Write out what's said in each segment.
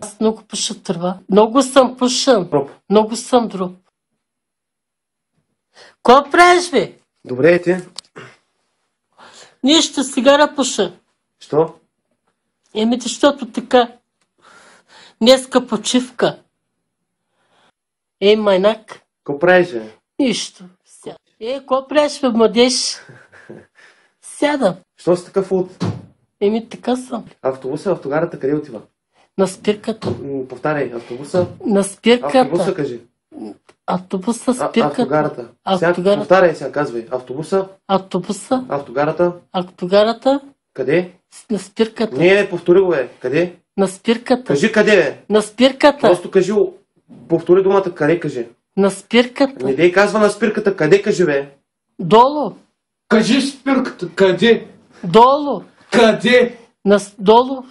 Аз много пуша тръва. Много съм пушен. Дроп. Много съм дроп. Ко правиш, бе? Добре е ти. Нищо, сигара пуша. Що? Еми, защото така. Днеска почивка. Майнак. Ко правиш, бе? Нищо. Сядам. Ко правиш, бе, младеж? Сядам. Що си такъв от Така съм. автобуса, автогарата, къде отива? На спирката. Повтаряй, автобуса. На спирката. Автобуса, кажи. Автобуса, спирката. Автогарата. Автогарата. Повтаряй сега, казвай. Автобуса. Автобуса. Автогарата. Автогарата. Къде? На спирката. Не, повтори го, бе. Къде? На спирката. Кажи къде, бе. На спирката. Просто кажи, повтори думата, къде кажи. На спирката. Не дей казва на спирката, къде кажи, бе. Долу. Кажи спирката, къде? Долу. Къде? Долу.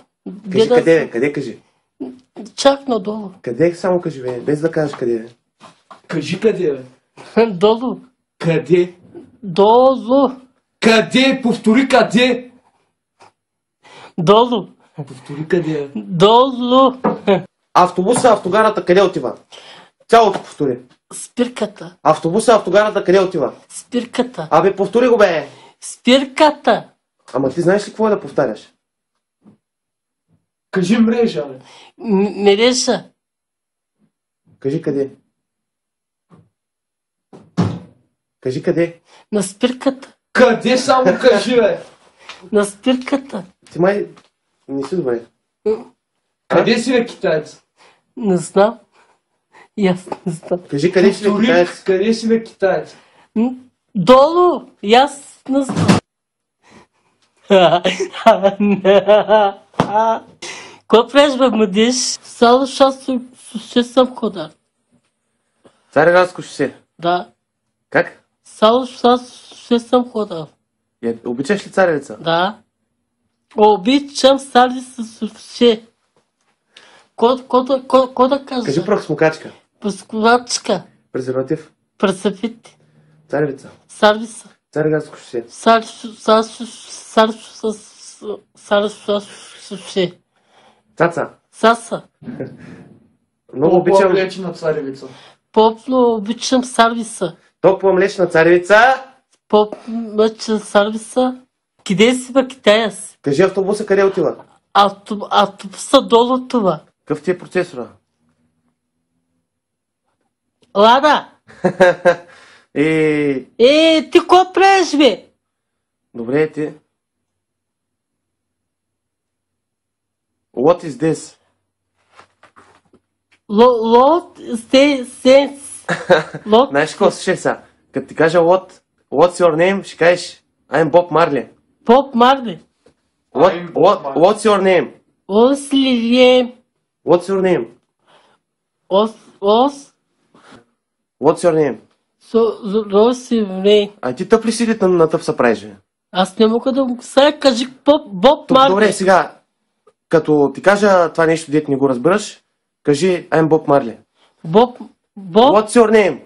Кажи къде, бе, къде кажи. Чак надолу. Къде само кажи, бе, без да кажеш къде, бе. Кажи къде, бе. Долу. Къде? Долу. Къде? Повтори къде? Долу. Повтори къде, бе. Долу. Автобуса, автогарата, къде отива? Цялото повтори. Спирката. Автобуса, автогарата, къде отива? Спирката. Абе, повтори го, бе. Спирката. Ама ти знаеш ли какво е да повтаряш? Кажи мрежа, бе. Мрежа. Кажи къде. Кажи къде. На спирката. Къде само кажи, бе. На спирката. Ти май не си добре. Къде си, бе, китаец? Не знам. И аз не знам. Кажи къде си, бе, Повтори, китаец. къде си, бе, китаец? Долу. И аз не знам. Какво правиш, бе, младеж? Само ще съм ходил. Цареградско шосе. Да. Как? Само ще съм ходил. Обичаш ли царевица? Да. Обичам сали с все. Ко да кажа? Кажи прахосмокачка. Пускувачка. Презерватив. Пресъфит. Царевица. Сервиса. Цареградско шосе. Все. Цаца. Саса. Много обичам. По-млечна царевица. Попно обичам сервиса. Топла млечна царевица. Попно сервиса. Къде си, бе, китаец? Кажи автобуса къде отива? Автобуса долу това. Какъв ти е процесора? Лада. Ти ко правиш, бе? Добре е ти. What is this? Знаеш какво слушай сега? Като ти кажа what's your name, ще кажеш I'm Bob Marley. Bob Marley. What's your name? Ослием. What's your name? What's your name? Росивре. А ти тъп ли си на тъп се правиш, бе? Аз не мога да го сега кажи Боб Марли. Добре, сега, като ти кажа това нещо, дете не го разбираш, кажи I'm Bob Marley. What's your name?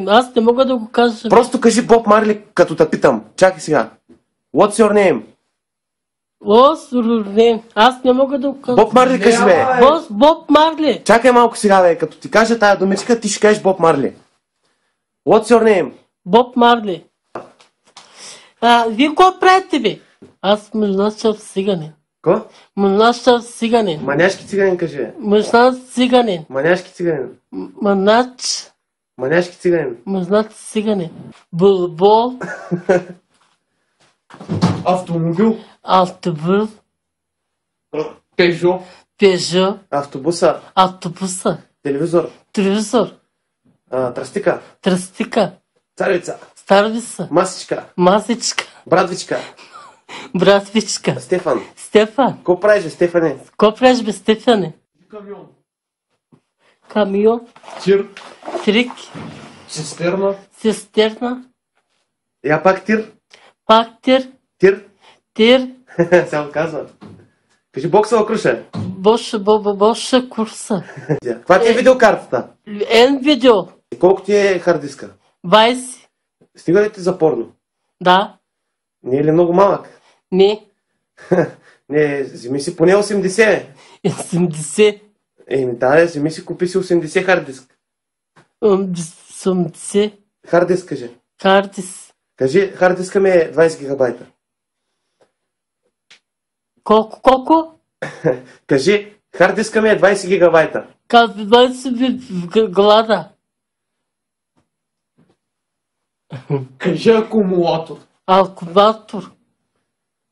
Аз не мога да го кажа. Просто кажи Боб Марли, като те питам. Чакай сега. What's your name? Аз не мога да го кажа. Боб Марли кажи, бе. Боб Марли. Чакай малко сега, бе. Като ти кажа тая думичка, ти ще кажеш Боб Марли. What's your name? Боб Марли. Вие какво правите, бе? Аз мъжнашъв циганин. Ко? Мъжнашъв циганин. Маняшки циганин, кажи, бе. Мъжнаш циганин. Маняшки циганин. Маняшки циганин. Мъжнаш циганин. Булбол. Автомобил. Автобус. Пежо. Автобуса. Телевизор. Тръстика. Царевица. Масичка. Братвичка. Стефан. Ко правиш, бе, Стефане? Ко правиш, бе, Стефане? Камион. Трик. Цистерна. Я пак тир. Тир. Само казва. Кажи боксова круша. Боша курса. Каква ти е видеокартата? Видео. Колко ти е хард диска? 20. Стига ли ти за порно? Да. Не е ли много малък? Не. Не, вземи си поне 80. 70. Еми да, вземи си, купи си 80 хард диск. 80. Хард диск, кажи. Картис. Кажи, хард диска ми е 20 гигабайта. Колко? Кажи, хард диска ми е 20 гигабайта. Казвай си в глада. Кажи акумулатор. Акумулатор.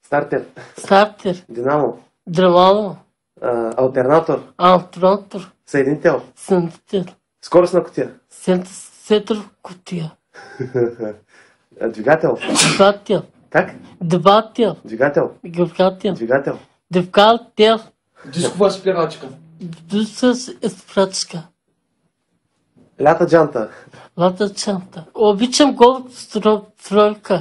Стартер, Стартер. динамо, Драмало. алтернатор, Алтронатор. съединител, Синтетер. скоростна кутия, Сетър кутия. двигател. Двигател. Как? Двигател. Двигател. Двигател. Двигател. Двигател. Дискова спирачка. Дуса спрачка. Лята джанта. Лата чанта. Обичам гол стройка.